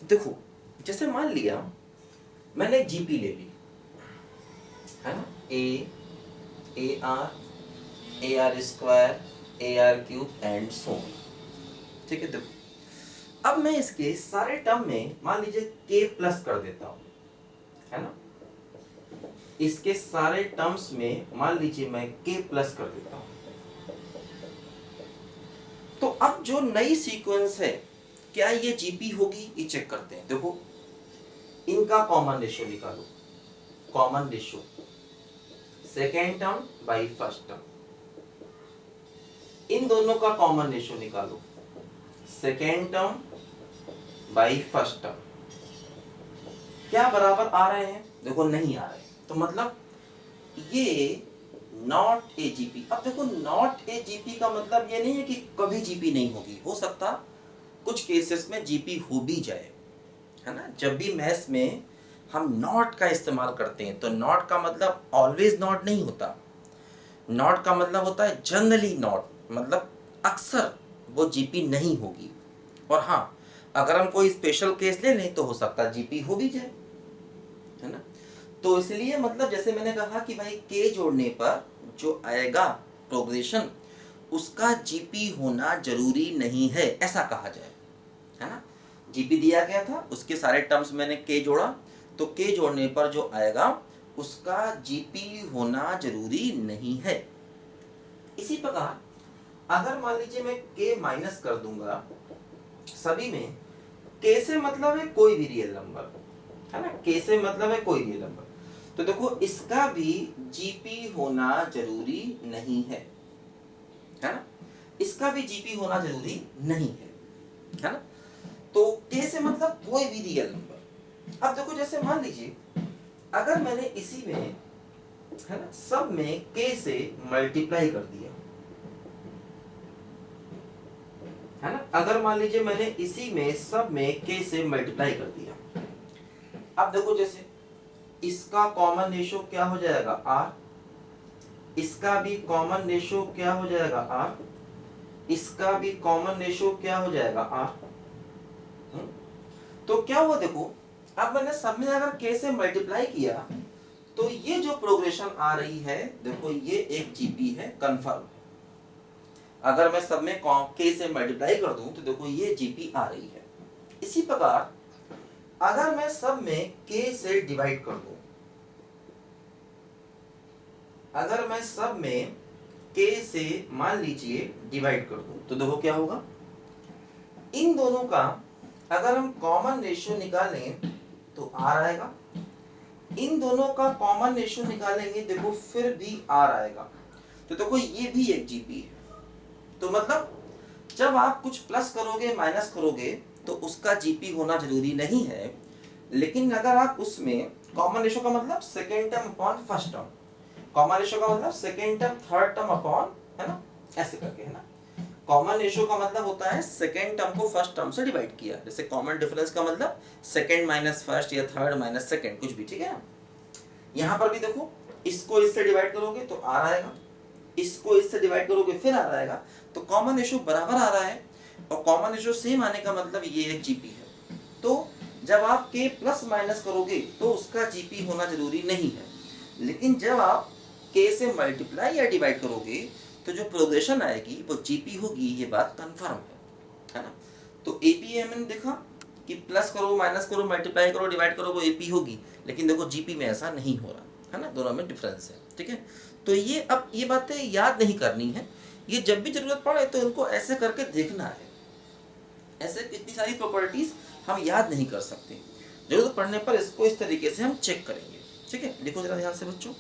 देखो जैसे मान लिया मैंने एक जीपी ले ली, है ना, A R square, A R cube and so, ठीक है। देखो अब मैं इसके सारे टर्म में मान लीजिए के प्लस कर देता हूं, है ना, इसके सारे टर्म्स में मान लीजिए मैं के प्लस कर देता हूं। तो अब जो नई सीक्वेंस है क्या ये जीपी होगी, ये चेक करते हैं। देखो इनका कॉमन रेशियो निकालो, common ratio second term by first term, इन दोनों का कॉमन रेशियो निकालो, second term by first term, क्या बराबर आ रहे हैं? देखो नहीं आ रहे, तो मतलब ये नॉट ए जीपी। अब देखो नॉट ए जीपी का मतलब ये नहीं है कि कभी जीपी नहीं होगी, हो सकता कुछ केसेस में जीपी हो भी जाए, है ना। जब भी मैथ्स में हम नॉट का इस्तेमाल करते हैं तो नॉट का मतलब ऑलवेज नॉट नहीं होता, नॉट का मतलब होता है जनरली नॉट, मतलब अक्सर वो जीपी नहीं होगी। और हाँ, अगर हम कोई स्पेशल केस ले लें तो हो सकता है जीपी हो भी जाए, है ना। तो इसलिए मतलब जैसे मैंने कहा कि भाई के जोड़ने पर जो आएगा प्रोग्रेशन उसका जीपी होना जरूरी नहीं है, ऐसा कहा जाए, है ना। जीपी दिया गया था, उसके सारे टर्म्स मैंने के जोड़ा, तो के जोड़ने पर जो आएगा उसका जीपी होना जरूरी नहीं है। इसी प्रकार अगर मान लीजिए मैं के माइनस कर दूंगा सभी में, के से मतलब है कोई भी रियल नंबर, है ना, के से मतलब है कोई रियल नंबर, तो देखो इसका भी जीपी होना जरूरी नहीं है ना, इसका भी जीपी होना जरूरी नहीं है ना। तो के से मतलब कोई भी रियल नंबर। अब देखो जैसे मान लीजिए अगर मैंने इसी में, है ना, सब में के से मल्टीप्लाई कर दिया, है ना, अगर मान लीजिए मैंने इसी में सब में के से मल्टीप्लाई कर दिया, अब देखो जैसे इसका कॉमन रेशियो क्या हो जाएगा आर, इसका भी कॉमन रेशियो क्या हो जाएगा आर, इसका भी कॉमन रेशियो क्या हो जाएगा आर। तो क्या हुआ देखो, अब मैंने सब में अगर के से मल्टीप्लाई किया तो ये जो प्रोग्रेशन आ रही है देखो ये एक जीपी है कंफर्म। अगर मैं सब में के से मल्टीप्लाई कर दूं तो देखो ये जीपी आ रही है। इसी प्रकार अगर मैं सब में के से डिवाइड कर दूं, अगर मैं सब में के से मान लीजिए डिवाइड कर दूं तो देखो क्या होगा, इन दोनों का अगर हम कॉमन रेशियो निकालें तो आर आएगा, इन दोनों का कॉमन रेशियो निकालेंगे देखो फिर भी आर आएगा, तो देखो ये भी एक जीपी है। तो मतलब जब आप कुछ प्लस करोगे माइनस करोगे तो उसका जीपी होना जरूरी नहीं है, लेकिन अगर आप उसमें कॉमन रेशियो का मतलब second term upon first term, common ratio का मतलब second term third term upon, है ना, ऐसे करके, है ना। कॉमन रेशियो का मतलब होता है सेकेंड टर्म को फर्स्ट टर्म से डिवाइड किया, जैसे कॉमन डिफरेंस का मतलब सेकेंड माइनस फर्स्ट या थर्ड माइनस सेकेंड, कुछ भी, ठीक है। यहाँ पर भी देखो इसको इससे डिवाइड करोगे तो आर आएगा, इसको इससे डिवाइड करोगे फिर आर आएगा, तो कॉमन रेशियो बराबर आ रहा है, और कॉमन रेशियो सेम आने का मतलब ये एक जीपी है। तो जब आप के प्लस माइनस करोगे तो उसका जीपी होना जरूरी नहीं है, लेकिन जब आप के से मल्टीप्लाई या डिवाइड करोगे तो जो प्रोग्रेशन आएगी वो जीपी होगी, ये बात कंफर्म है ना। तो एपी हमने देखा कि प्लस करो माइनस करो मल्टीप्लाई करो डिवाइड करो वो एपी होगी, लेकिन देखो जीपी में ऐसा नहीं हो रहा, है ना, दोनों में डिफरेंस है, ठीक है। तो ये अब ये बातें याद नहीं करनी है, ये जब भी जरूरत पड़े तो इनको ऐसे करके देखना है, ऐसे इतनी सारी प्रॉपर्टीज हम याद नहीं कर सकते, जरूरत पड़ने पर इसको इस तरीके से हम चेक करेंगे, ठीक है। लिखो जरा ध्यान से बच्चों,